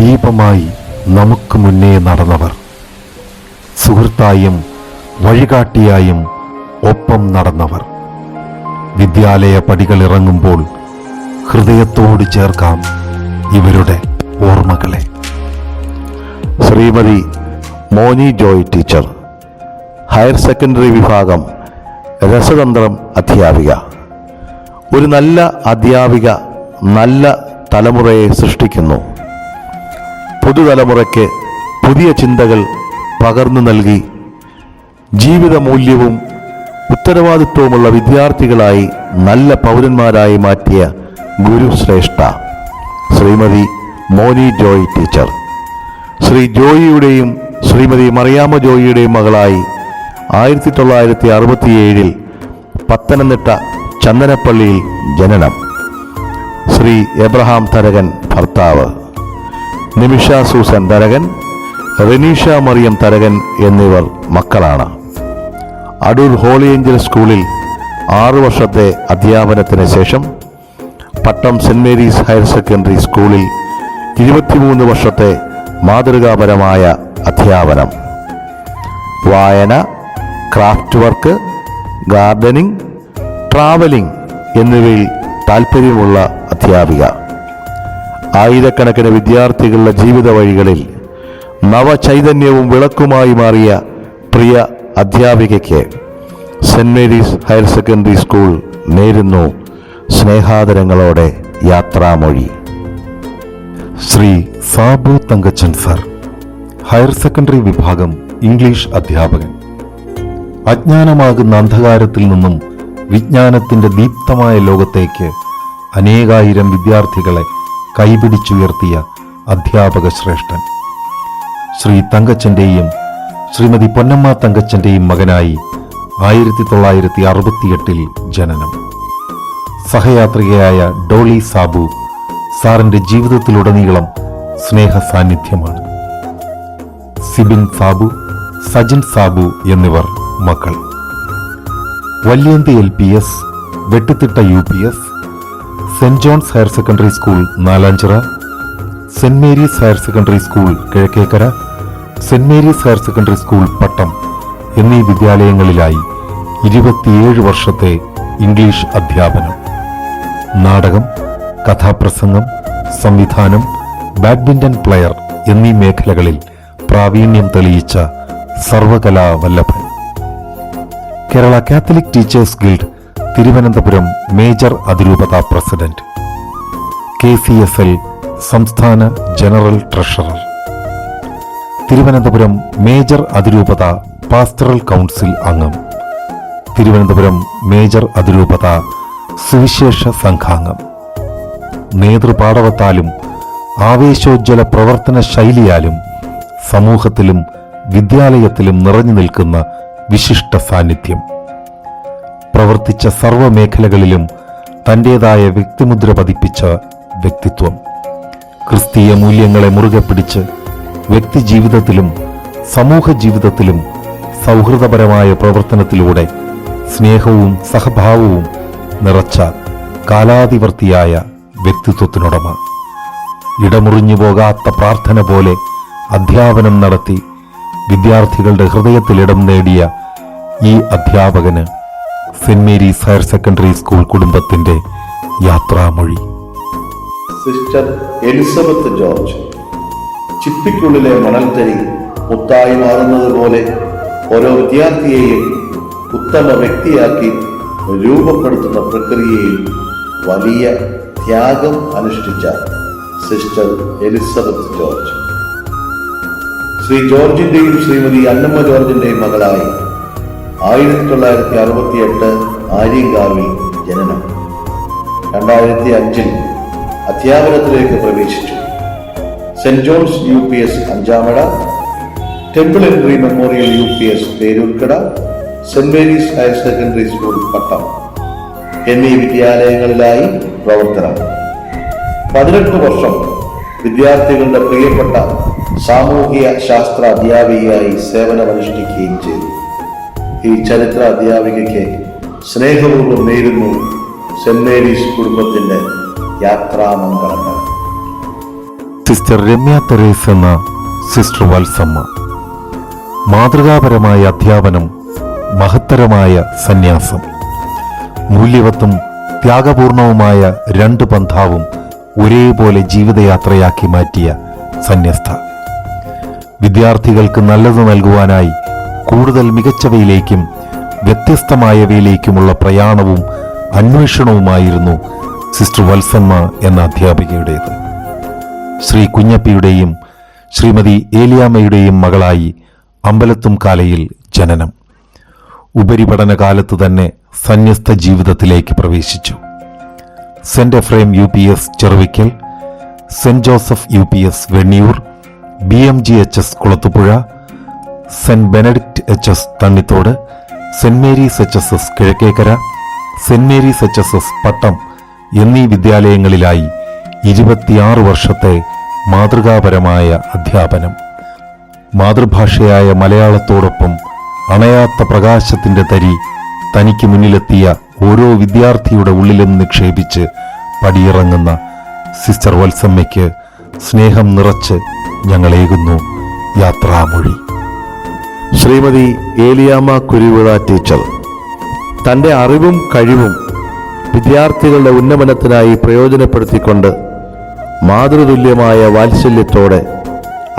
ദീപമായി നമുക്ക് മുന്നേ നടന്നവർ, സുഹൃത്തായും വഴികാട്ടിയായും ഒപ്പം നടന്നവർ. വിദ്യാലയ പടികളിറങ്ങുമ്പോൾ ഹൃദയത്തോട് ചേർക്കാം ഇവരുടെ ഓർമ്മകളെ. Shrimati Moni Joy teacher, higher secondary വിഭാഗം രസതന്ത്രം അധ്യാപിക. ഒരു നല്ല അധ്യാപിക നല്ല തലമുറയെ സൃഷ്ടിക്കുന്നു. പുതുതലമുറയ്ക്ക് പുതിയ ചിന്തകൾ പകർന്നു നൽകി ജീവിത മൂല്യവും ഉത്തരവാദിത്വവുമുള്ള വിദ്യാർത്ഥികളായി നല്ല പൗരന്മാരായി മാറ്റിയ ഗുരുശ്രേഷ്ഠ ശ്രീമതി മോനി ജോയ് ടീച്ചർ. ശ്രീ ജോയിയുടെയും ശ്രീമതി മറിയാമ്മ ജോയിയുടെയും മകളായി 1967 പത്തനംതിട്ട ചന്ദനപ്പള്ളിയിൽ ജനനം. ശ്രീ എബ്രഹാം തരകൻ ഭർത്താവ്, നിമിഷ സൂസൻ തരകൻ, റെനീഷ മറിയം തരകൻ എന്നിവർ മക്കളാണ്. അടൂർ ഹോളി ഏഞ്ചൽ സ്കൂളിൽ 6 വർഷത്തെ അധ്യാപനത്തിന് ശേഷം പട്ടം സെന്റ് മേരീസ് ഹയർ സെക്കൻഡറി സ്കൂളിൽ 23 വർഷത്തെ മാതൃകാപരമായ അധ്യാപനം. വായന, ക്രാഫ്റ്റ് വർക്ക്, ഗാർഡനിങ്, ട്രാവലിംഗ് എന്നിവയിൽ താൽപ്പര്യമുള്ള അധ്യാപിക. ആയിരക്കണക്കിന് വിദ്യാർത്ഥികളുടെ ജീവിത വഴികളിൽ നവചൈതന്യവും വിളക്കുമായി മാറിയ പ്രിയ അധ്യാപികയ്ക്ക് Saint Mary's higher secondary school നേരുന്നു സ്നേഹാദരങ്ങളോടെ യാത്രാമൊഴി. Shri Sabu Thankachan sir, higher secondary വിഭാഗം ഇംഗ്ലീഷ് അധ്യാപകൻ. അജ്ഞാനമാകുന്ന അന്ധകാരത്തിൽ നിന്നും വിജ്ഞാനത്തിന്റെ ദീപ്തമായ ലോകത്തേക്ക് അനേകായിരം വിദ്യാർത്ഥികളെ കൈപിടിച്ചുയർത്തിയ അധ്യാപക ശ്രേഷ്ഠൻ. ശ്രീ തങ്കച്ചന്റെയും ശ്രീമതി പൊന്നമ്മ തങ്കച്ചന്റെയും മകനായി 1968 ജനനം. സഹയാത്രികയായ ഡോളി സാബു സാറിന്റെ ജീവിതത്തിലുടനീളം സ്നേഹ സാന്നിധ്യമാണ്. സിബിൻ സാബു, സജിൻ സാബു എന്നിവർ മക്കൾ. Valyanthi LPS, Vettithitta UPS, Saint John's higher secondary school Nalanchira, Saint Mary's higher secondary school Kizhakkekara, Saint Mary's higher secondary school Pattom എന്നീ വിദ്യാലയങ്ങളിലായി 27 വർഷത്തെ ഇംഗ്ലീഷ് അധ്യാപനം. നാടകം, കഥാപ്രസംഗം, സംവിധാനം, ബാഡ്മിന്റൺ പ്ലെയർ എന്നീ മേഖലകളിൽ പ്രാവീണ്യം തെളിയിച്ച സർവകലാവല്ലഭൻ. Kerala Catholic teachers guild Thiruvananthapuram major അതിരൂപത പ്രസിഡന്റ്, KCSL സംസ്ഥാന ജനറൽ ട്രഷറർ, തിരുവനന്തപുരം മേജർ അതിരൂപത പാസ്റ്ററൽ കൗൺസിൽ അംഗം, തിരുവനന്തപുരം മേജർ അതിരൂപത സുവിശേഷ സംഘാംഗം. നേതൃപാടവത്താലും ആവേശോജ്വല പ്രവർത്തന ശൈലിയാലും സമൂഹത്തിലും വിദ്യാലയത്തിലും നിറഞ്ഞു നിൽക്കുന്ന വിശിഷ്ട സാന്നിധ്യം. പ്രവർത്തിച്ച സർവമേഖലകളിലും തന്റേതായ വ്യക്തിമുദ്ര പതിപ്പിച്ച വ്യക്തിത്വം. ക്രിസ്തീയ മൂല്യങ്ങളെ മുറുകെ പിടിച്ച് വ്യക്തിജീവിതത്തിലും സമൂഹ ജീവിതത്തിലും സൗഹൃദപരമായ പ്രവർത്തനത്തിലൂടെ സ്നേഹവും സഹഭാവവും നിറച്ച കാലാതിവർത്തിയായ വ്യക്തിത്വത്തിനുടമ. ഇടമുറിഞ്ഞു പോകാത്ത പ്രാർത്ഥന പോലെ അധ്യാപനം നടത്തി വിദ്യാർത്ഥികളുടെ ഹൃദയത്തിൽ ഇടം നേടിയ ഈ അധ്യാപകന് saint Mary's higher secondary school കുടുംബത്തിന്റെ യാത്രാമൊഴി. സിസ്റ്റർ എലിസബത്ത് ജോർജ്, ചിപ്പിക്കുള്ളിലെ മണൽത്തരി മുത്തായി മാറുന്നത് പോലെ ഓരോ വിദ്യാർത്ഥിയെയും ഉത്തമ വ്യക്തിയാക്കി രൂപപ്പെടുത്തുന്ന പ്രക്രിയയിൽ വലിയ ത്യാഗം അനുഷ്ഠിച്ച സിസ്റ്റർ എലിസബത്ത് ജോർജ്. ശ്രീ ജോർജിന്റെയും ശ്രീമതി അന്നമ്മ ജോർജിന്റെയും മകളായി 1968 ആര്യങ്കാവിൽ ജനനം. 2005 അധ്യാപനത്തിലേക്ക് പ്രവേശിച്ചു. Saint John's UPS Anchamada, temple entry memorial UPS Peroorkada, saint Mary's higher secondary school Pattom എന്നീ വിദ്യാലയങ്ങളിലായി പ്രവർത്തനം. 18 വർഷം വിദ്യാർത്ഥികളുടെ പ്രിയപ്പെട്ട സാമൂഹിക ശാസ്ത്ര അധ്യാപികയായി സേവനമനുഷ്ഠിക്കുകയും ചെയ്തു. ഈ ചരിത്ര അധ്യാപികയ്ക്ക് സ്നേഹപൂർവ്വം നേരുന്നു സെന്റ് മേരീസ് കുടുംബത്തിന്റെ യാത്രാമംഗളങ്ങൾ. സിസ്റ്റർ രമ്യ തെരേസ് എന്ന സിസ്റ്റർ വത്സമ്മ. മാതൃകാപരമായ അധ്യാപനം, മഹത്തരമായ സന്യാസം, മൂല്യവത്തും ത്യാഗപൂർണവുമായ രണ്ട് പന്ഥാവും ഒരേപോലെ ജീവിതയാത്രയാക്കി മാറ്റിയ സന്യസ്ത. വിദ്യാർത്ഥികൾക്ക് നല്ലത് നൽകുവാനായി കൂടുതൽ മികച്ചവയിലേക്കും വ്യത്യസ്തമായവയിലേക്കുമുള്ള പ്രയാണവും അന്വേഷണവുമായിരുന്നു സിസ്റ്റർ വത്സമ്മ എന്ന അധ്യാപികയുടേത്. ശ്രീ കുഞ്ഞപ്പിയുടെയും ശ്രീമതി ഏലിയാമ്മയുടെയും മകളായി അമ്പലത്തും കാലയിൽ ജനനം. ഉപരിപഠന കാലത്ത് തന്നെ സന്യസ്ത ജീവിതത്തിലേക്ക് പ്രവേശിച്ചു. Saint Ephraim UPS Cheruvikkal, Saint Joseph UPS Venniyoor, BMGHS Kulathupuzha, Saint Benedict HS Thannithode, Saint Mary's HSS Kizhakkekara, Saint Mary's HSS Pattom എന്നീ വിദ്യാലയങ്ങളിലായി 26 വർഷത്തെ മാതൃകാപരമായ അധ്യാപനം. മാതൃഭാഷയായ മലയാളത്തോടൊപ്പം അണയാത്ത പ്രകാശത്തിന്റെ തരി തനിക്ക് മുന്നിലെത്തിയ ഓരോ വിദ്യാർത്ഥിയുടെ ഉള്ളിലും നിക്ഷേപിച്ച് പടിയിറങ്ങുന്ന സിസ്റ്റർ വത്സമ്മയ്ക്ക് സ്നേഹം നിറച്ച് ഞങ്ങളേകുന്നു യാത്രാമൊഴി. ശ്രീമതി ഏലിയാമ്മ കുരുവിള ടീച്ചർ തൻ്റെ അറിവും കഴിവും വിദ്യാർത്ഥികളുടെ ഉന്നമനത്തിനായി പ്രയോജനപ്പെടുത്തിക്കൊണ്ട് മാതൃതുല്യമായ വാത്സല്യത്തോടെ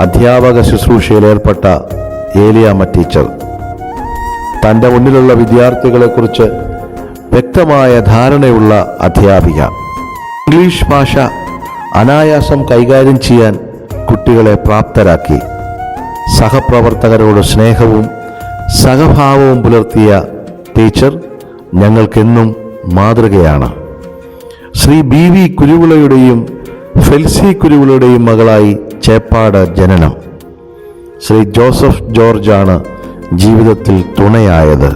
അധ്യാപക ശുശ്രൂഷയിൽ ഏർപ്പെട്ട ഏലിയാമ്മ ടീച്ചർ തൻ്റെ മുന്നിലുള്ള വിദ്യാർത്ഥികളെക്കുറിച്ച് വ്യക്തമായ ധാരണയുള്ള അധ്യാപിക. ഇംഗ്ലീഷ് ഭാഷ അനായാസം കൈകാര്യം ചെയ്യാൻ കുട്ടികളെ പ്രാപ്തരാക്കി. സഹപ്രവർത്തകരോട് സ്നേഹവും സഹഭാവവും പുലർത്തിയ ടീച്ചർ ഞങ്ങൾക്കെന്നും മാതൃകയാണ്. ശ്രീ BV കുരുവിളയുടെയും ഫെൽസി കുരുവിളയുടെയും മകളായി ചേപ്പാട് ജനനം. ശ്രീ ജോസഫ് ജോർജാണ് ജീവിതത്തിൽ തുണയായത്.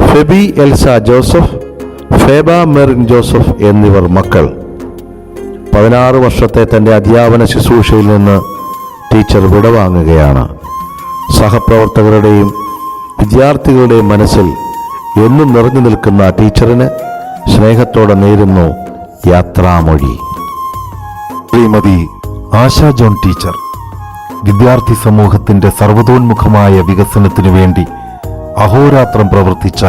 Febi Elsa Joseph, Feba Merin Joseph എന്നിവർ മക്കൾ. 16 വർഷത്തെ തൻ്റെ അധ്യാപന ശുശ്രൂഷയിൽ നിന്ന് ടീച്ചർ വിടവാങ്ങുകയാണ്. സഹപ്രവർത്തകരുടെയും വിദ്യാർത്ഥികളുടെയും മനസ്സിൽ എന്നും നിറഞ്ഞു നിൽക്കുന്ന ടീച്ചറിന് സ്നേഹത്തോടെ നേരുന്നു യാത്രാമൊഴി. ശ്രീമതി ആശ ജോൺ ടീച്ചർ വിദ്യാർത്ഥി സമൂഹത്തിന്റെ സർവതോന്മുഖമായ വികസനത്തിനു വേണ്ടി അഹോരാത്രം പ്രവർത്തിച്ച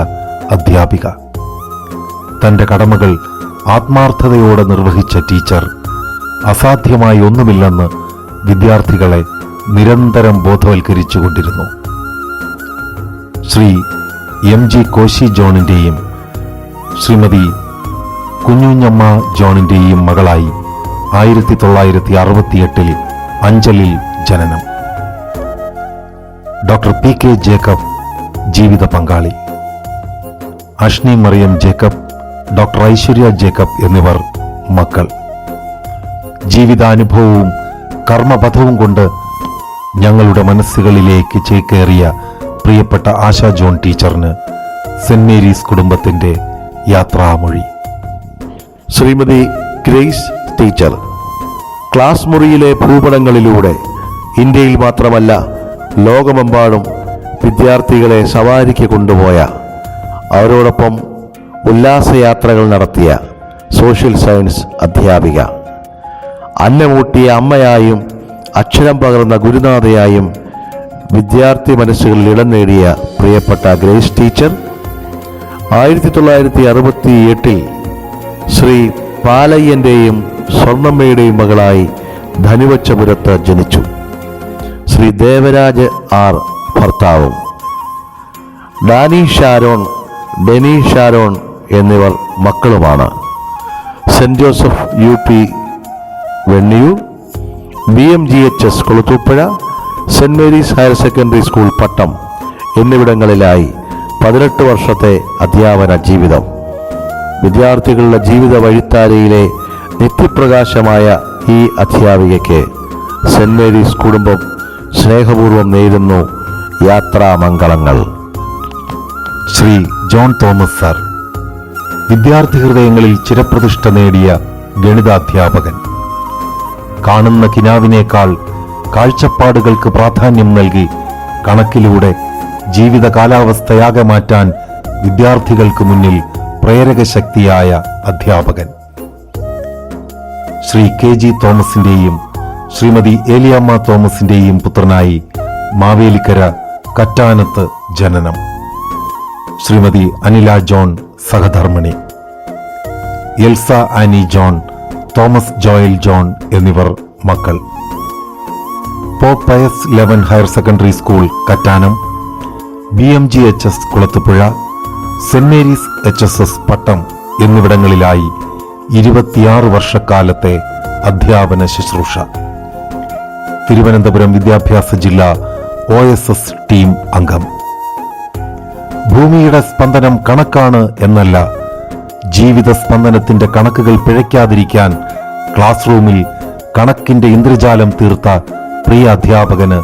അധ്യാപിക. തന്റെ കടമകൾ ആത്മാർത്ഥതയോടെ നിർവഹിച്ച ടീച്ചർ അസാധ്യമായി ഒന്നുമില്ലെന്ന് വിദ്യാർത്ഥികളെ നിരന്തരം ബോധവൽക്കരിച്ചുകൊണ്ടിരുന്നു. ശ്രീ MG കോശി ജോണിന്റെയും ശ്രീമതി കുഞ്ഞുഞ്ഞമ്മ ജോണിന്റെയും മകളായി 1968 അഞ്ചലിൽ ജനനം. ഡോക്ടർ PK ജേക്കബ് ജീവിത പങ്കാളി. Ashni Mariyam Jacob, doctor Aishwarya Jacob എന്നിവർ മക്കൾ. ജീവിതാനുഭവവും കർമ്മപഥവും കൊണ്ട് ഞങ്ങളുടെ മനസ്സുകളിലേക്ക് ചേക്കേറിയ പ്രിയപ്പെട്ട ആശ ജോൺ ടീച്ചറിന് സെന്റ് മേരീസ് കുടുംബത്തിന്റെ യാത്രാമൊഴി. ശ്രീമതി ഗ്രേസ് ടീച്ചർ ക്ലാസ് മുറിയിലെ ഭൂപടങ്ങളിലൂടെ ഇന്ത്യയിൽ മാത്രമല്ല ലോകമെമ്പാടും വിദ്യാർത്ഥികളെ സവാരിക്ക് കൊണ്ടുപോയ, അവരോടൊപ്പം ഉല്ലാസയാത്രകൾ നടത്തിയ സോഷ്യൽ സയൻസ് അധ്യാപിക. അന്നമൂട്ടിയ അമ്മയായും അക്ഷരം പകർന്ന ഗുരുനാഥയായും വിദ്യാർത്ഥി മനസ്സുകളിൽ ഇടം നേടിയ പ്രിയപ്പെട്ട ഗ്രേസ് ടീച്ചർ 1968 ശ്രീ പാലയ്യന്റെയും സ്വർണ്ണമ്മയുടെയും മകളായി ധനുവച്ചപുരത്ത് ജനിച്ചു. ശ്രീ ദേവരാജ് R ഭർത്താവും. ഡാനി ഷാരോൺ, ഡെനി ഷാരോൺ എന്നിവർ മക്കളുമാണ്. Saint Joseph UP Venniyoor, BMGHS Kulathupuzha, Saint Mary's higher secondary school Pattom എന്നിവിടങ്ങളിലായി 18 വർഷത്തെ അധ്യാപന ജീവിതം. വിദ്യാർത്ഥികളുടെ ജീവിത വഴിത്താരയിലെ നിത്യപ്രകാശമായ ഈ അധ്യാപികയ്ക്ക് സെന്റ് മേരീസ് കുടുംബം സ്നേഹപൂർവ്വം നേരുന്നു യാത്രാമംഗളങ്ങൾ. ശ്രീ ജോൺ തോമസ് സാർ വിദ്യാർത്ഥി ഹൃദയങ്ങളിൽ ചിരപ്രതിഷ്ഠ നേടിയ ഗണിതാധ്യാപകൻ. കാണുന്ന കിനാവിനേക്കാൾ കാഴ്ചപ്പാടുകൾക്ക് പ്രാധാന്യം നൽകി കണക്കിലൂടെ ജീവിത കാലാവസ്ഥയാകെ മാറ്റാൻ വിദ്യാർത്ഥികൾക്ക് മുന്നിൽ പ്രേരക ശക്തിയായ അധ്യാപകൻ. ശ്രീ കെ ജി തോമസിന്റെയും ശ്രീമതി ഏലിയാമ്മ തോമസിന്റെയും പുത്രനായി മാവേലിക്കര കറ്റാനത്ത് ജനനം. ശ്രീമതി അനില ജോൺ സഹധർമ്മിണി. Elsa Annie John, Thomas Joel John എന്നിവർ മക്കൾ. Pope Pius 11 higher secondary school Kattanam, BMGHS Kulathupuzha, Saint Mary's HSS Pattom എന്നിവിടങ്ങളിലായി 26 വർഷക്കാലത്തെ അധ്യാപന ശുശ്രൂഷ. തിരുവനന്തപുരം വിദ്യാഭ്യാസ ജില്ലാ OSS ടീം അംഗം. ഭൂമിയുടെ സ്പന്ദനം കണക്കാണ് എന്നല്ല, ജീവിത സ്പന്ദനത്തിന്റെ കണക്കുകൾ പിഴയ്ക്കാതിരിക്കാൻ ക്ലാസ് റൂമിൽ കണക്കിന്റെ ഇന്ദ്രജാലം തീർത്ത പ്രിയ അധ്യാപകന്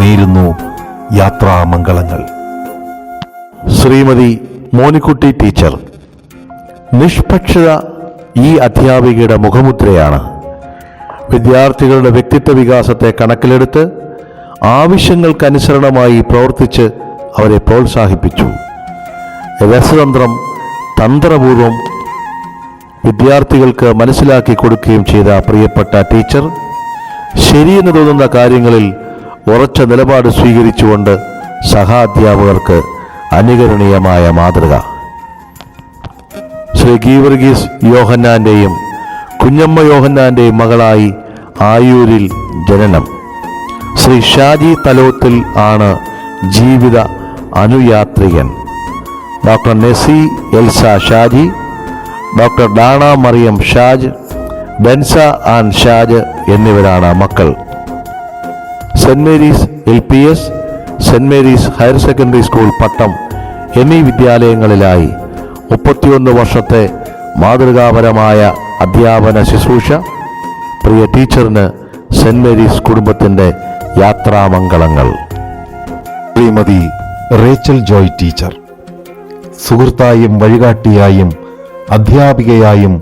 നേരുന്നു യാത്രാമംഗളങ്ങൾ. ശ്രീമതി മോനിക്കുട്ടി ടീച്ചർ. നിഷ്പക്ഷത ഈ അധ്യാപികയുടെ മുഖമുദ്രയാണ്. വിദ്യാർത്ഥികളുടെ വ്യക്തിത്വ വികാസത്തെ കണക്കിലെടുത്ത് ആവശ്യങ്ങൾക്കനുസരണമായി പ്രവർത്തിച്ച് അവരെ പ്രോത്സാഹിപ്പിച്ചു. രസതന്ത്രം തന്ത്രപൂർവം വിദ്യാർത്ഥികൾക്ക് മനസ്സിലാക്കി കൊടുക്കുകയും ചെയ്ത പ്രിയപ്പെട്ട ടീച്ചർ ശരിയെന്ന് തോന്നുന്ന കാര്യങ്ങളിൽ ഉറച്ച നിലപാട് സ്വീകരിച്ചുകൊണ്ട് സഹാധ്യാപകർക്ക് അനുകരണീയമായ മാതൃക. ശ്രീ ഗീവർഗീസ് യോഹന്നാന്റെയും കുഞ്ഞമ്മ യോഹന്നാന്റെയും മകളായി ആയൂരിൽ ജനനം. ശ്രീ ഷാജി തലോത്തിൽ ആണ് ജീവിത അനുയാത്രികൻ. Doctor Nessy Elsa Shaji, doctor Dana Mariyam Shaj, Bensa Ann Shaj എന്നിവരാണ് മക്കൾ. Saint Mary's LPS, Saint Mary's higher secondary school Pattom എന്നീ വിദ്യാലയങ്ങളിലായി 31 വർഷത്തെ മാതൃകാപരമായ അധ്യാപന ശുശ്രൂഷ. പ്രിയ ടീച്ചറിന് സെന്റ് മേരീസ് കുടുംബത്തിന്റെ യാത്രാമംഗളങ്ങൾ. Shrimati Rachel Joy teacher. സുഹൃത്തായും വഴികാട്ടിയായും അധ്യാപികയായും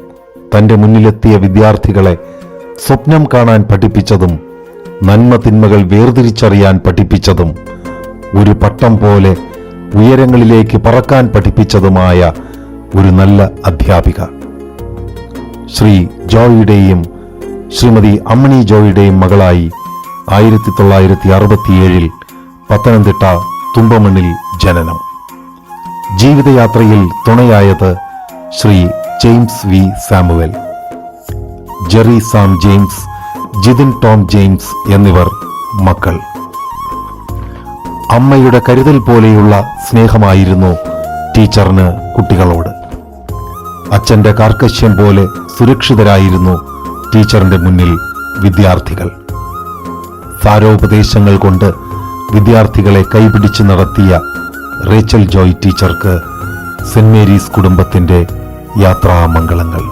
തന്റെ മുന്നിലെത്തിയ വിദ്യാർത്ഥികളെ സ്വപ്നം കാണാൻ പഠിപ്പിച്ചതും നന്മ തിന്മകൾ വേർതിരിച്ചറിയാൻ പഠിപ്പിച്ചതും ഒരു പട്ടം പോലെ ഉയരങ്ങളിലേക്ക് പറക്കാൻ പഠിപ്പിച്ചതുമായ ഒരു നല്ല അധ്യാപിക. ശ്രീ ജോയിയുടെയും ശ്രീമതി അമ്മണി ജോയിയുടെയും മകളായി 1967 പത്തനംതിട്ട തുമ്പമണ്ണിൽ ജനനം. ജീവിതയാത്രയിൽ തുണയായത് Shri James V Samuel, Jerry Sam James, Jithin Tom James എന്നിവർ മക്കൾ. അമ്മയുടെ കരുതൽ പോലെയുള്ള സ്നേഹമായിരുന്നു ടീച്ചറിന് കുട്ടികളോട്. അച്ഛന്റെ കാർക്കശ്യം പോലെ സുരക്ഷിതരായിരുന്നു ടീച്ചറിന്റെ മുന്നിൽ വിദ്യാർത്ഥികൾ. സാരോപദേശങ്ങൾ കൊണ്ട് വിദ്യാർത്ഥികളെ കൈപിടിച്ച് നടത്തിയ റേച്ചൽ ജോയ് ടീച്ചർക്ക് സെന്റ് മേരീസ് കുടുംബത്തിന്റെ യാത്രാമംഗളങ്ങൾ.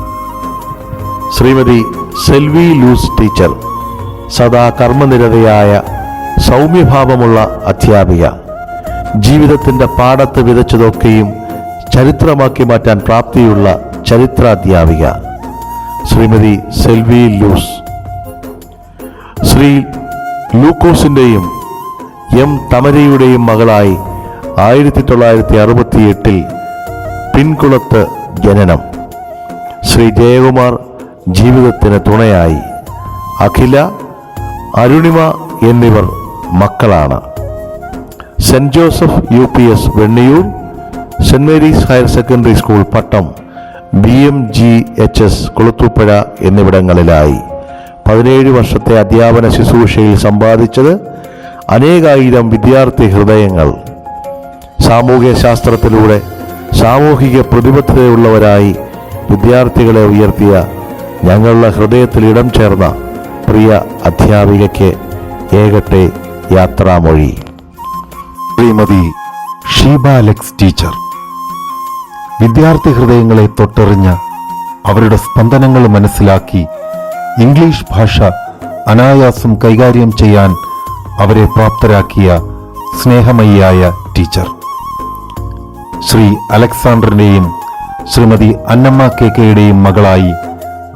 Shrimati Selvi Luce teacher. സദാ കർമ്മനിരതയായ സൗമ്യഭാവമുള്ള അധ്യാപിക. ജീവിതത്തിന്റെ പാടത്ത് വിതച്ചതൊക്കെയും ചരിത്രമാക്കി മാറ്റാൻ പ്രാപ്തിയുള്ള ചരിത്രാധ്യാപിക ശ്രീമതി സെൽവി ലൂസ്. ശ്രീ ലൂക്കോസിന്റെയും തമരയുടെയും മകളായി 1968 പിൻകുളത്ത് ജനനം. ശ്രീ ജയകുമാർ ജീവിതത്തിന് തുണയായി. അഖില, അരുണിമ എന്നിവർ മക്കളാണ്. Saint Joseph UPS Venniyoor, Saint Mary's higher secondary school Pattom, BMGHS Kulathupuzha എന്നിവിടങ്ങളിലായി 17 വർഷത്തെ അധ്യാപന ശുശ്രൂഷയിൽ സമ്പാദിച്ചത് അനേകായിരം വിദ്യാർത്ഥി ഹൃദയങ്ങൾ. സാമൂഹ്യ ശാസ്ത്രത്തിലൂടെ സാമൂഹിക പ്രതിബദ്ധതയുള്ളവരായി വിദ്യാർത്ഥികളെ ഉയർത്തിയ ഞങ്ങളുടെ ഹൃദയത്തിൽ ഇടം ചേർന്ന പ്രിയ അധ്യാപികയ്ക്ക് ഏകട്ടെ യാത്രാമൊഴി. Shrimati Sheeba Alex teacher. വിദ്യാർത്ഥി ഹൃദയങ്ങളെ തൊട്ടെറിഞ്ഞ അവരുടെ സ്പന്ദനങ്ങൾ മനസ്സിലാക്കി ഇംഗ്ലീഷ് ഭാഷ അനായാസം കൈകാര്യം ചെയ്യാൻ അവരെ പ്രാപ്തരാക്കിയ സ്നേഹമയിയായ ടീച്ചർ. ശ്രീ അലക്സാണ്ടറിന്റെയും ശ്രീമതി അന്നമ്മ KKയുടെയും മകളായി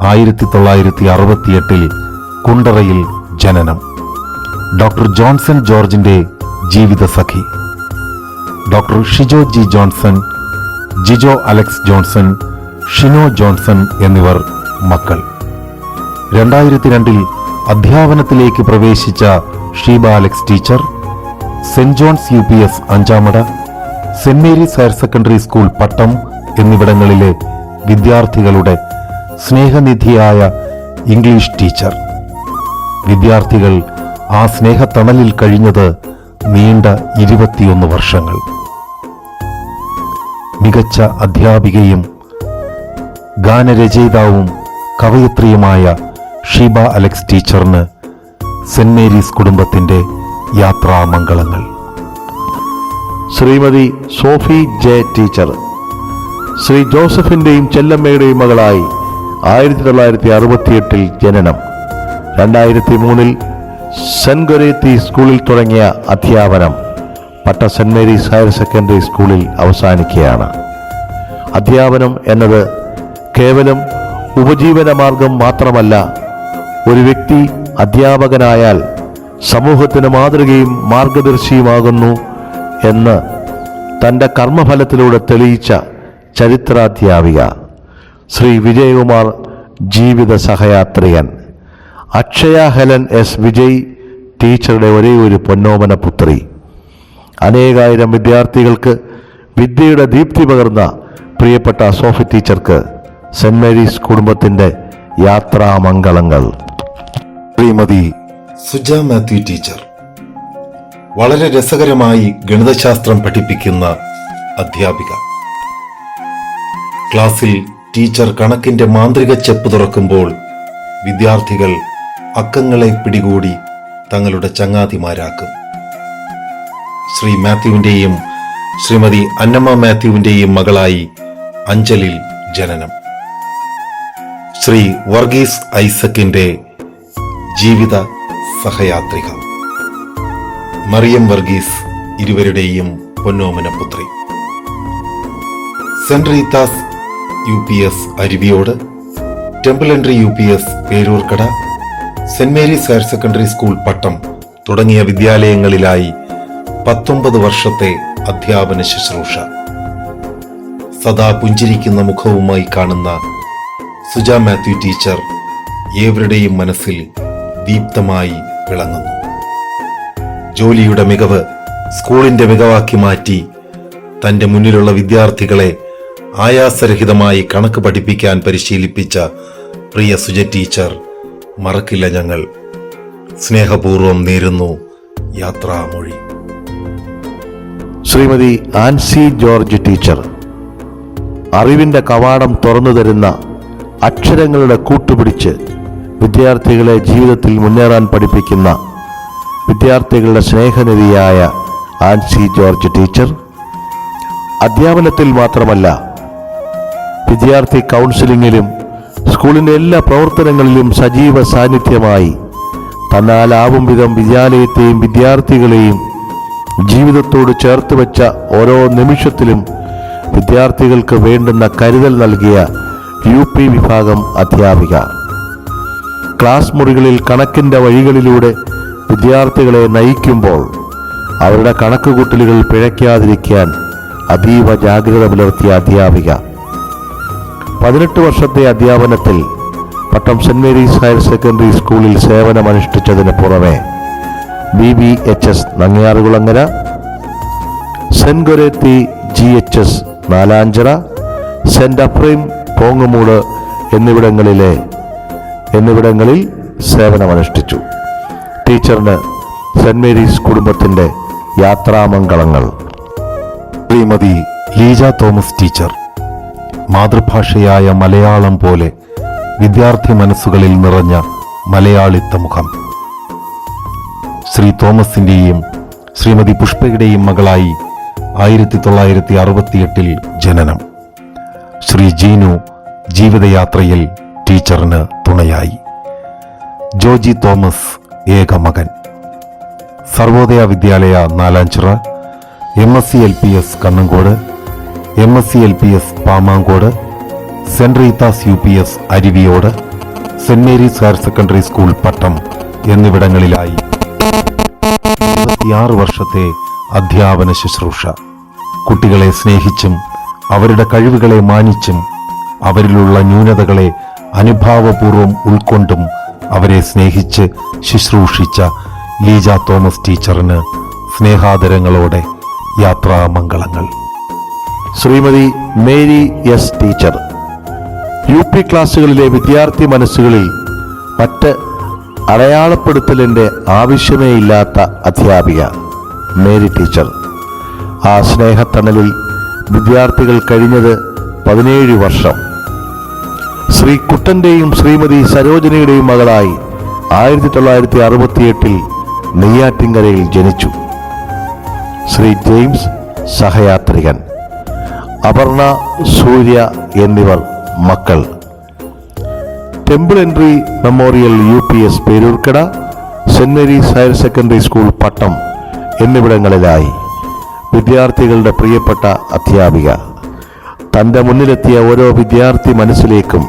1968 കുണ്ടറയിൽ ജനനം. ഡോക്ടർ ജോൺസൺ ജോർജിന്റെ ജീവിതസഖി. Doctor Shijo G. Johnson, Jijo Alex Johnson, Shino Johnson എന്നിവർ മക്കൾ. 2002 അധ്യാപനത്തിലേക്ക് പ്രവേശിച്ച Sheeba Alex teacher Saint John's UPS Anchamada, Saint Mary's higher secondary school Pattom എന്നിവിടങ്ങളിലെ വിദ്യാർത്ഥികളുടെ സ്നേഹനിധിയായ ഇംഗ്ലീഷ് ടീച്ചർ. വിദ്യാർത്ഥികൾ ആ സ്നേഹത്തണലിൽ കഴിഞ്ഞത് നീണ്ട 21 വർഷങ്ങൾ. മികച്ച അധ്യാപികയും ഗാനരചയിതാവും കവയിത്രിയുമായ ഷീബ അലക്സ് ടീച്ചറിന് സെന്റ് മേരീസ് കുടുംബത്തിന്റെ യാത്രാമംഗളങ്ങൾ. ശ്രീമതി സോഫി ജെ ടീച്ചർ ശ്രീ ജോസഫിന്റെയും ചെല്ലമ്മയുടെയും മകളായി 1968 ജനനം. 2003 സെന്റ് ഗൊരേത്തി സ്കൂളിൽ തുടങ്ങിയ അധ്യാപനം പട്ട സെന്റ് മേരീസ് ഹയർ സെക്കൻഡറി സ്കൂളിൽ അവസാനിക്കുകയാണ്. അധ്യാപനം എന്നത് കേവലം ഉപജീവന മാർഗം മാത്രമല്ല, ഒരു വ്യക്തി അധ്യാപകനായാൽ സമൂഹത്തിന് മാതൃകയും മാർഗദർശിയുമാകുന്നു എന്ന് തൻ്റെ കർമ്മഫലത്തിലൂടെ തെളിയിച്ച ചരിത്രാധ്യാപിക ശ്രീ വിജയകുമാർ ജീവിത സഹയാത്രികൻ. അക്ഷയ ഹെലൻ എസ് വിജയ് ടീച്ചറുടെ ഒരേ ഒരു പൊന്നോമന പുത്രി. അനേകായിരം വിദ്യാർത്ഥികൾക്ക് വിദ്യയുടെ ദീപ്തി പകർന്ന പ്രിയപ്പെട്ട സോഫി ടീച്ചർക്ക് സെന്റ് മേരീസ് കുടുംബത്തിന്റെ യാത്രാമംഗളങ്ങൾ. ശ്രീമതി സുജ മാത്യു ടീച്ചർ വളരെ രസകരമായി ഗണിതശാസ്ത്രം പഠിപ്പിക്കുന്ന അധ്യാപിക. ക്ലാസ്സിൽ ടീച്ചർ കണക്കിന്റെ മാന്ത്രിക ചെപ്പ് തുറക്കുമ്പോൾ വിദ്യാർത്ഥികൾ അക്കങ്ങളെ പിടികൂടി തങ്ങളുടെ ചങ്ങാതിമാരാക്കും. ശ്രീ മാത്യുവിന്റെയും ശ്രീമതി അന്നമ്മ മാത്യുവിന്റെയും മകളായി അഞ്ചലിൽ ജനനം. ശ്രീ വർഗീസ് ഐസക്കിന്റെ ജീവിത സഹയാത്രിക മറിയം വർഗീസ് ഇരുവരുടെയും പൊന്നോമന പുത്രി. Saint Rita's UPS Aruviyode, temple entry UPS Peroorkada, saint Mary's higher secondary school Pattom തുടങ്ങിയ വിദ്യാലയങ്ങളിലായി 19 വർഷത്തെ അധ്യാപന ശുശ്രൂഷ. സദാ പുഞ്ചിരിക്കുന്ന മുഖവുമായി കാണുന്ന സുജ മാത്യു ടീച്ചർ ഏവരുടെയും മനസ്സിൽ ദീപ്തമായി വിളങ്ങുന്നു. ജോലിയുടെ മികവ് സ്കൂളിന്റെ മികവാക്കി മാറ്റി തന്റെ മുന്നിലുള്ള വിദ്യാർത്ഥികളെ ആയാസരഹിതമായി കണക്ക് പഠിപ്പിക്കാൻ പരിശീലിപ്പിച്ച പ്രിയ സുജ ടീച്ചർ മറക്കില്ല ഞങ്ങൾ. സ്നേഹപൂർവം നേരുന്നു യാത്രാമൊഴി. ശ്രീമതി ആൻസി ജോർജ് ടീച്ചർ അറിവിന്റെ കവാടം തുറന്നു തരുന്ന, അക്ഷരങ്ങളുടെ കൂട്ടുപിടിച്ച് വിദ്യാർത്ഥികളെ ജീവിതത്തിൽ മുന്നേറാൻ പഠിപ്പിക്കുന്ന വിദ്യാർത്ഥികളുടെ സ്നേഹനിധിയായ ആൻസി ജോർജ് ടീച്ചർ അധ്യാപനത്തിൽ മാത്രമല്ല, വിദ്യാർത്ഥി കൗൺസിലിംഗിലും സ്കൂളിന്റെ എല്ലാ പ്രവർത്തനങ്ങളിലും സജീവ സാന്നിധ്യമായി തന്നാലാവും വിധം വിദ്യാലയത്തെയും വിദ്യാർത്ഥികളെയും ജീവിതത്തോട് ചേർത്ത് വെച്ച ഓരോ നിമിഷത്തിലും വിദ്യാർത്ഥികൾക്ക് വേണ്ടുന്ന കരുതൽ നൽകിയ UP വിഭാഗം അധ്യാപിക. ക്ലാസ് മുറികളിൽ കണക്കിന്റെ വഴികളിലൂടെ വിദ്യാർത്ഥികളെ നയിക്കുമ്പോൾ അവരുടെ കണക്കുകൂട്ടലുകൾ പിഴയ്ക്കാതിരിക്കാൻ അതീവ ജാഗ്രത പുലർത്തിയ അധ്യാപിക. 18 വർഷത്തെ അധ്യാപനത്തിൽ Pattom saint Mary's higher secondary സ്കൂളിൽ സേവനമനുഷ്ഠിച്ചതിന് പുറമെ BBHS Nangiarkulangara, saint Goretti GHS Nalanchira, saint Ephraim Pongumoodu എന്നിവിടങ്ങളിൽ സേവനമനുഷ്ഠിച്ചു. ടീച്ചറിന് സെന്റ് മേരീസ് കുടുംബത്തിന്റെ യാത്രാമംഗളങ്ങൾ. ശ്രീമതി ലീജ തോമസ് ടീച്ചർ മാതൃഭാഷയായ മലയാളം പോലെ വിദ്യാർത്ഥി മനസ്സുകളിൽ നിറഞ്ഞ മലയാളിത്ത മുഖം. ശ്രീ തോമസിന്റെയും ശ്രീമതി പുഷ്പയുടെയും മകളായി 1968 ജനനം. ശ്രീ ജീനു ജീവിതയാത്രയിൽ ടീച്ചറിന് തുണയായി. ജോജി തോമസ് ഏക മകൻ. Sarvodaya Vidyalaya Nalanchira, MSc LPS Kannankode, MSc LPS Pamamkode, saint Rita's UPS Aruviyode, saint Mary's higher secondary school Pattom എന്നിവിടങ്ങളിലായി 26 വർഷത്തെ അധ്യാപന ശുശ്രൂഷ. കുട്ടികളെ സ്നേഹിച്ചും അവരുടെ കഴിവുകളെ മാനിച്ചും അവരിലുള്ള ന്യൂനതകളെ അനുഭാവപൂർവ്വം ഉൾക്കൊണ്ടും അവരെ സ്നേഹിച്ച് ശുശ്രൂഷിച്ച ലീജ തോമസ് ടീച്ചറിന് സ്നേഹാദരങ്ങളോടെ യാത്രാമംഗളങ്ങൾ. Srimathi Mary S teacher. UP ക്ലാസ്സുകളിലെ വിദ്യാർത്ഥി മനസ്സുകളിൽ മറ്റ് അടയാളപ്പെടുത്തലിൻ്റെ ആവശ്യമേ ഇല്ലാത്ത അധ്യാപിക മേരി ടീച്ചർ. ആ സ്നേഹത്തണലിൽ വിദ്യാർത്ഥികൾ കഴിഞ്ഞത് 17 വർഷം. ശ്രീ കുട്ടൻ്റെയും ശ്രീമതി സരോജനയുടെയും മകളായി 1968 നെയ്യാറ്റിൻകരയിൽ ജനിച്ചു. ശ്രീ ജെയിംസ് സഹയാത്രികൻ, അപർണ, സൂര്യ എന്നിവർ മക്കൾ. Temple entry memorial UPS Peroorkada, saint Mary's higher secondary school Pattom എന്നിവിടങ്ങളിലായി വിദ്യാർത്ഥികളുടെ പ്രിയപ്പെട്ട അധ്യാപിക. തൻ്റെ മുന്നിലെത്തിയ ഓരോ വിദ്യാർത്ഥി മനസ്സിലേക്കും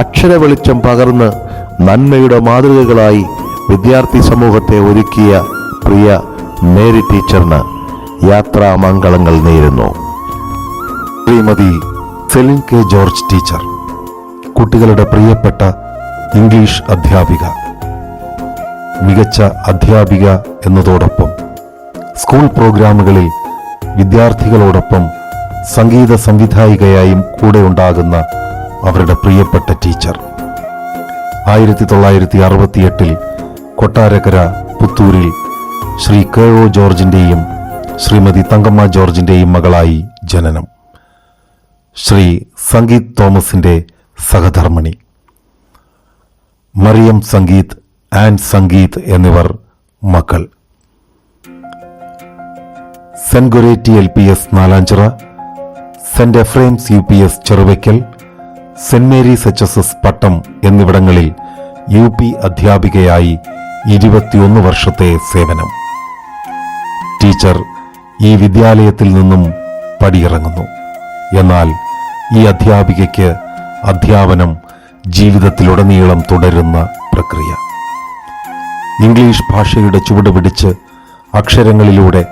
അക്ഷര വെളിച്ചം പകർന്ന് നന്മയുടെ മാതൃകകളായി വിദ്യാർത്ഥി സമൂഹത്തെ ഒരുക്കിയ പ്രിയ മേരി ടീച്ചറിന് യാത്രാമംഗളങ്ങൾ നേരുന്നു. Shrimati Celine K George teacher, കുട്ടികളുടെ പ്രിയപ്പെട്ട ഇംഗ്ലീഷ് അധ്യാപിക. മികച്ച അധ്യാപിക എന്നതോടൊപ്പം സ്കൂൾ പ്രോഗ്രാമുകളിൽ വിദ്യാർത്ഥികളോടൊപ്പം സംഗീത സംവിധായികയായും കൂടെ ഉണ്ടാകുന്ന അവരുടെ പ്രിയപ്പെട്ട ടീച്ചർ. 1968 കൊട്ടാരക്കര പുത്തൂരിൽ ശ്രീ KO ജോർജിൻ്റെയും ശ്രീമതി തങ്കമ്മ ജോർജിൻ്റെയും മകളായി ജനനം. ശ്രീ സംഗീത് തോമസിൻ്റെ സഹധർമ്മിണി. മറിയം സംഗീത് ആൻഡ് സംഗീത് എന്നിവർ മക്കൾ. Saint Goretti LPS Nalanchira, saint Ephraim's UPS Cheruvaikkal, saint Mary's HSS പട്ടം എന്നിവിടങ്ങളിൽ UP അധ്യാപികയായി 21 വർഷത്തെ സേവനം. ടീച്ചർ ഈ വിദ്യാലയത്തിൽ നിന്നും പടിയിറങ്ങുന്നു. എന്നാൽ ഈ അധ്യാപികയ്ക്ക് അധ്യാപനം ജീവിതത്തിലുടനീളം തുടരുന്ന പ്രക്രിയ. ഇംഗ്ലീഷ് ഭാഷയുടെ ചുവട് പിടിച്ച് അക്ഷരങ്ങളിലൂടെ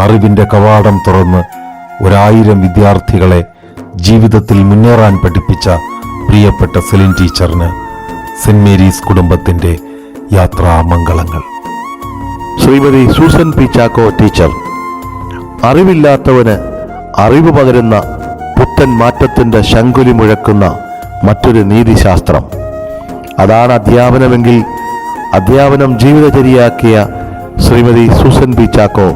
അറിവിൻ്റെ കവാടം തുറന്ന് 1000 വിദ്യാർത്ഥികളെ ജീവിതത്തിൽ മുന്നേറാൻ പഠിപ്പിച്ച പ്രിയപ്പെട്ട സെലിൻ ടീച്ചറിന് സെന്റ് മേരീസ് കുടുംബത്തിൻ്റെ യാത്രാമംഗളങ്ങൾ. Srimathi Susan P Chacko teacher. അറിവില്ലാത്തവന് അറിവ് പകരുന്ന പുത്തൻ മാറ്റത്തിൻ്റെ ശങ്കുലി മുഴക്കുന്ന മറ്റൊരു നീതിശാസ്ത്രം. അതാണ് അധ്യാപനമെങ്കിൽ അധ്യാപനം ജീവിതചര്യയാക്കിയ ശ്രീമതി സൂസൻ പി ചാക്കോ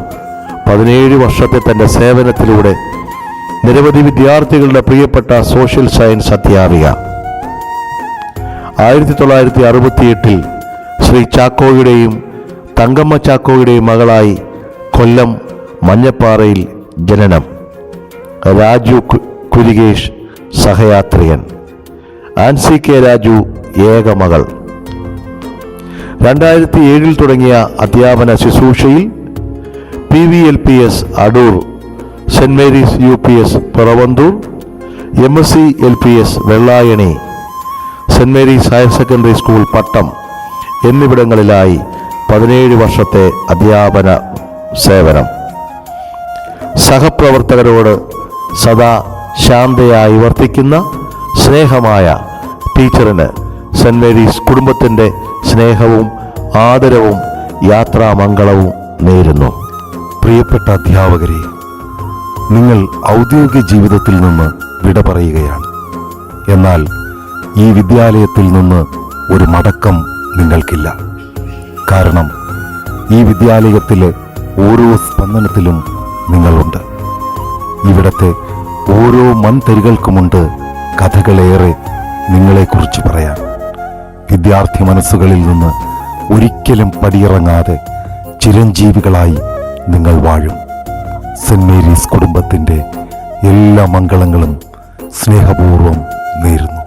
17 വർഷത്തെ തൻ്റെ സേവനത്തിലൂടെ നിരവധി വിദ്യാർത്ഥികളുടെ പ്രിയപ്പെട്ട സോഷ്യൽ സയൻസ് അധ്യാപിക. 1968 ശ്രീ ചാക്കോയുടെയും തങ്കമ്മ ചാക്കോയുടെയും മകളായി കൊല്ലം മഞ്ഞപ്പാറയിൽ ജനനം. രാജു കുരികേഷ് സഹയാത്രികൻ. ആൻസി കെ രാജു ഏക മകൾ. 2007 തുടങ്ങിയ അധ്യാപന ശുശ്രൂഷയിൽ PVLPS Adoor, saint Mary's UPS Puravanthoor, MSc LPS Vellayani, saint Mary's higher secondary school Pattom എന്നിവിടങ്ങളിലായി 17 വർഷത്തെ അധ്യാപന സേവനം. സഹപ്രവർത്തകരോട് സദാ ശാന്തയായി വർത്തിക്കുന്ന സ്നേഹമായ ടീച്ചറിന് സെന്റ് മേരീസ് കുടുംബത്തിൻ്റെ സ്നേഹവും ആദരവും യാത്രാമംഗളവും നേരുന്നു. പ്രിയപ്പെട്ട അധ്യാപകരെ, നിങ്ങൾ ഔദ്യോഗിക ജീവിതത്തിൽ നിന്ന് വിട പറയുകയാണ്. എന്നാൽ ഈ വിദ്യാലയത്തിൽ നിന്ന് ഒരു മടക്കം നിങ്ങൾക്കില്ല. കാരണം ഈ വിദ്യാലയത്തിലെ ഓരോ സ്പന്ദനത്തിലും നിങ്ങളുണ്ട്. ഇവിടത്തെ ഓരോ മൺതരികൾക്കുമുണ്ട് കഥകളേറെ നിങ്ങളെക്കുറിച്ച് പറയാൻ. വിദ്യാർത്ഥി മനസ്സുകളിൽ നിന്ന് ഒരിക്കലും പടിയിറങ്ങാതെ ചിരഞ്ജീവികളായി നിങ്ങൾ വാഴും. സെന്റ് മേരീസ് കുടുംബത്തിൻ്റെ എല്ലാ മംഗളങ്ങളും സ്നേഹപൂർവ്വം നേരുന്നു.